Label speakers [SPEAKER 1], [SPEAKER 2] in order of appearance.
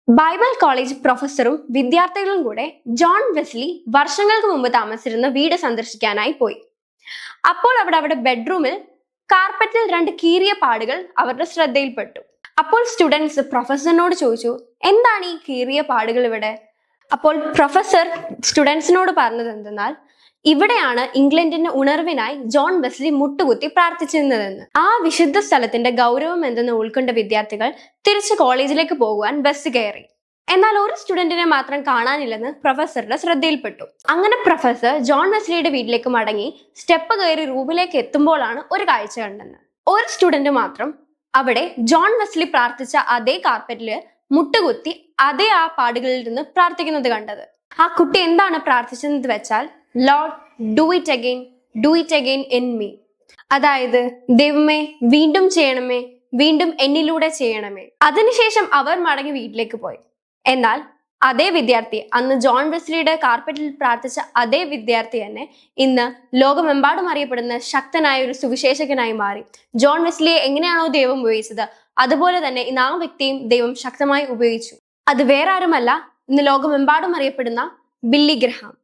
[SPEAKER 1] Bible college പ്രൊഫസറും വിദ്യാർത്ഥികളും കൂടെ John Wesley വർഷങ്ങൾക്ക് മുമ്പ് താമസിച്ചിരുന്ന വീട് സന്ദർശിക്കാനായി പോയി. അപ്പോൾ അവിടെ ബെഡ്റൂമിൽ കാർപ്പറ്റിൽ രണ്ട് കീറിയ പാടുകൾ അവരുടെ ശ്രദ്ധയിൽപ്പെട്ടു. അപ്പോൾ സ്റ്റുഡൻസ് പ്രൊഫസറിനോട് ചോദിച്ചു, എന്താണ് ഈ കീറിയ പാടുകൾ ഇവിടെ? അപ്പോൾ പ്രൊഫസർ സ്റ്റുഡൻസിനോട് പറഞ്ഞത് എന്തെന്നാൽ, ഇവിടെയാണ് ഇംഗ്ലണ്ടിന്റെ ഉണർവിനായി ജോൺ വെസ്ലി മുട്ടുകുത്തി പ്രാർത്ഥിച്ചിരുന്നതെന്ന്. ആ വിശുദ്ധ സ്ഥലത്തിന്റെ ഗൗരവം എന്തെന്ന് ഉൾക്കൊണ്ട വിദ്യാർത്ഥികൾ തിരിച്ച് കോളേജിലേക്ക് പോകുവാൻ ബസ് കയറി. എന്നാൽ ഒരു സ്റ്റുഡന്റിനെ മാത്രം കാണാനില്ലെന്ന് പ്രൊഫസറുടെ ശ്രദ്ധയിൽപ്പെട്ടു. അങ്ങനെ പ്രൊഫസർ ജോൺ വെസ്ലിയുടെ വീട്ടിലേക്ക് മടങ്ങി സ്റ്റെപ്പ് കയറി റൂമിലേക്ക് എത്തുമ്പോഴാണ് ഒരു കാഴ്ച കണ്ടെന്ന്. ഒരു സ്റ്റുഡന്റ് മാത്രം അവിടെ ജോൺ വെസ്ലി പ്രാർത്ഥിച്ച അതേ കാർപ്പറ്റില് മുട്ടുകുത്തി അതേ ആ പാടുകളിൽ നിന്ന് പ്രാർത്ഥിക്കുന്നത് കണ്ടത്. ആ കുട്ടി എന്താണ് പ്രാർത്ഥിച്ചതെന്ന് വെച്ചാൽ, Lord do it again in me. അതായത്, ദൈവമേ വീണ്ടും ചെയ്യണമേ, വീണ്ടും എന്നിലൂടെ ചെയ്യണമേ. അതിനുശേഷം അവർ മടങ്ങി വീട്ടിലേക്ക് പോയി. എന്നാൽ അതേ വിദ്യാർത്ഥി, അന്ന് ജോൺ വെസ്ലിയുടെ കാർപ്പറ്റിൽ പ്രാർത്ഥിച്ച അതേ വിദ്യാർത്ഥി തന്നെ ഇന്ന് ലോകമെമ്പാടും അറിയപ്പെടുന്ന ശക്തനായ ഒരു സുവിശേഷകനായി മാറി. ജോൺ വെസ്ലിയെ എങ്ങനെയാണോ ദൈവം ഉപയോഗിച്ചത്, അതുപോലെ തന്നെ ഇന്ന് ആ വ്യക്തിയും ദൈവം ശക്തമായി ഉപയോഗിച്ചു. അത് വേറെ ആരുമല്ല, ഇന്ന് ലോകമെമ്പാടും അറിയപ്പെടുന്ന ബില്ലി ഗ്രഹാം.